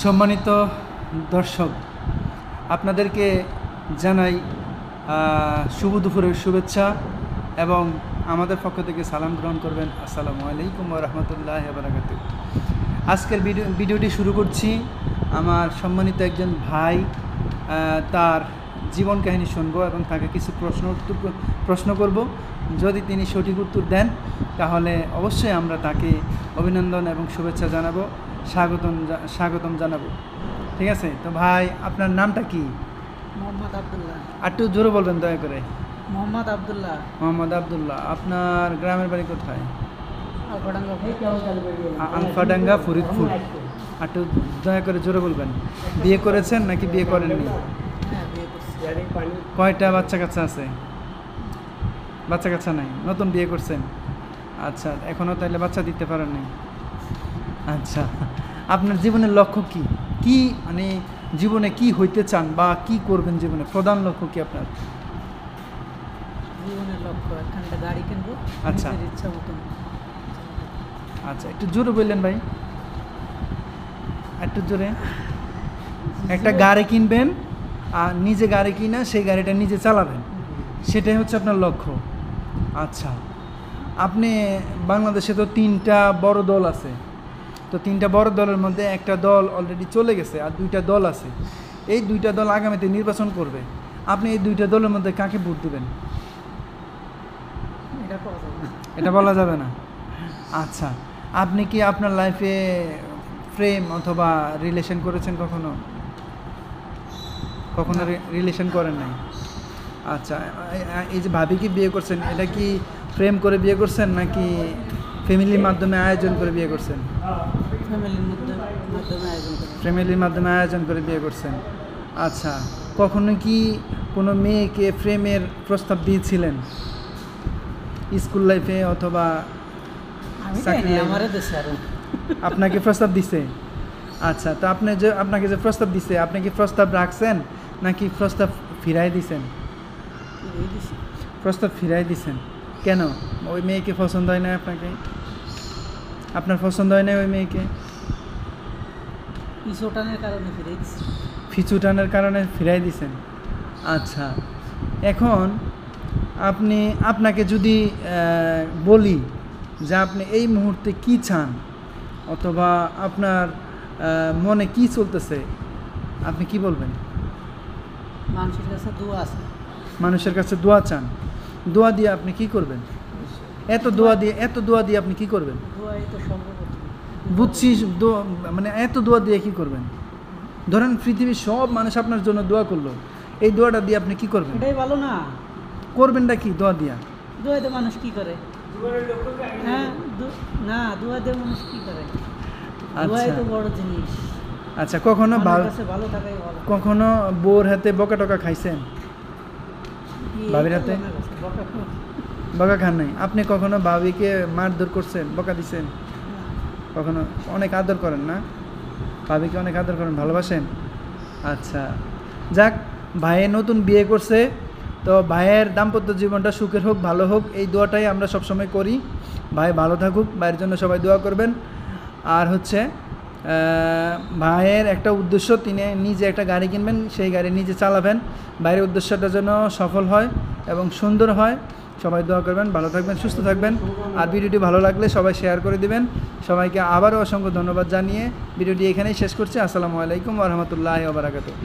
সম্মানিত দর্শক, আপনাদেরকে জানাই শুভ দুপুরের শুভেচ্ছা এবং আমাদের পক্ষ থেকে সালাম গ্রহণ করবেন। আসসালামু আলাইকুম ওয়া রাহমাতুল্লাহি ওয়া বারাকাতুহু। আজকের ভিডিওটি শুরু করছি। আমার সম্মানিত একজন ভাই, তার জীবন কাহিনী শুনবো এবং তাকে কিছু প্রশ্ন করব। যদি তিনি সঠিক উত্তর দেন তাহলে অবশ্যই আমরা তাকে অভিনন্দন এবং শুভেচ্ছা জানাবো, স্বাগতম জানাবো। ঠিক আছে? তো ভাই, আপনার নামটা কি? মোহাম্মদ আব্দুল্লাহ। একটু জোরে বলবেন দয়া করে। মোহাম্মদ আব্দুল্লাহ। মোহাম্মদ আব্দুল্লাহ। আপনার গ্রামের বাড়ি কোথায়? আলফাডাঙ্গা, ফরিদপুর। একটু দয়া করে জোরে বলবেন। বিয়ে করেছেন নাকি বিয়ে করেননি? কয়টা বাচ্চা কাচ্চা আছে? বাচ্চা কাচ্চা নাই, নতুন বিয়ে করছেন। আচ্ছা, এখনও তাহলে বাচ্চা দিতে পারেন নাই। আচ্ছা, আপনার জীবনের লক্ষ্য কি? কি মানে জীবনে কি হইতে চান বা কি করবেন জীবনে? প্রধান লক্ষ্য কি আপনার? জীবনের লক্ষ্য একটা গাড়ি কিনবো। আচ্ছা, ইচ্ছা মতন। আচ্ছা, একটু জোরে বললেন ভাই, একটু জোরে। একটা গাড়ি কিনবেন আর নিজে গাড়ি কিনা সেই গাড়িটা নিজে চালাবেন, সেটাই হচ্ছে আপনার লক্ষ্য। আচ্ছা, আপনি বাংলাদেশে তো 3টা বড় দল আছে, তো 3টা বড় দলের মধ্যে একটা দল অলরেডি চলে গেছে আর 2টা দল আছে। এই 2টা দল আগামীতে নির্বাচন করবে। আপনি এই 2টা দলের মধ্যে কাকে ভোট দেবেন? এটা বলা যাবে না। আচ্ছা, আপনি কি আপনার লাইফে প্রেম অথবা রিলেশন করেছেন কখনো? রিলেশন করেন নাই? আচ্ছা, এই যে ভাবিকে বিয়ে করছেন, এটা কি প্রেম করে বিয়ে করছেন নাকি ফ্যামিলির মাধ্যমে আয়োজন করে বিয়ে করছেন? ফ্যামিলির মাধ্যমে আয়োজন করে বিয়ে করছেন। আচ্ছা, কখনো কি কোনো মেয়েকে প্রেমের প্রস্তাব দিয়েছিলেন স্কুল লাইফে অথবা আপনাকে প্রস্তাব দিছে? আচ্ছা, তো আপনাকে যে প্রস্তাব দিছে, আপনি কি প্রস্তাব রাখছেন নাকি প্রস্তাব ফিরাই দিছেন? প্রস্তাব ফিরাই দিছেন। কেন? ওই মেয়েকে পছন্দ হয় না আপনাকে? আপনার পছন্দ হয় না ওই মেয়েকে? পিছু টানের কারণে ফিরাই দিছেন। আচ্ছা, এখন আপনাকে যদি বলি যে আপনি এই মুহূর্তে কি চান অথবা আপনার মনে কি চলতেছে, আপনি কি বলবেন? মানুষের কাছে দোয়া চান। দোয়া দিয়ে আপনি কি করবেন? এত দোয়া দিয়ে আপনি কি করবেন? বুঝছি, মানে এত দোয়া দিয়ে কি করবেন? ধরেন পৃথিবীর সব মানুষ আপনার জন্য দোয়া করলো, এই দোয়াটা দিয়ে আপনি কি করবেন? এটাই ভালো না? করবেনটা কি দোয়া দিয়া? দোয়া দিয়ে মানুষ কি করে? হ্যাঁ, না, দোয়া দিয়ে মানুষ কি করে? দোয়াই তো বড় জিনিস। আচ্ছা, কখনো বউর হাতে বকা টকা খাইছেন? ভাবির হাতে বকা খান নাই? আপনি কখনো ভাবিকে মারধর করছেন, বকা দিছেন? কখনো? অনেক আদর করেন না? ভাবিকে অনেক আদর করেন, ভালোবাসেন? আচ্ছা, যাক, ভাইয়ের নতুন বিয়ে করছে, তো ভাইয়ের দাম্পত্য জীবনটা সুখের হোক, ভালো হোক, এই দোয়াটাই আমরা সবসময় করি। ভাই ভালো থাকুক, ভাইয়ের জন্য সবাই দোয়া করবেন। আর হচ্ছে ভাইয়ের একটা উদ্দেশ্য, তিনি নিজে একটা গাড়ি কিনবেন, সেই গাড়ি নিজে চালাবেন। ভাইয়ের উদ্দেশ্যটা যেন সফল হয় এবং সুন্দর হয়। সবাই দোয়া করবেন, ভালো থাকবেন, সুস্থ থাকবেন। আর ভিডিওটি ভালো লাগলে সবাই শেয়ার করে দিবেন। সবাইকে আবারও অসংখ্য ধন্যবাদ জানিয়ে ভিডিওটি এখানেই শেষ করছি। আসসালামু আলাইকুম ওয়া রাহমাতুল্লাহি ওয়া বারাকাতুহু।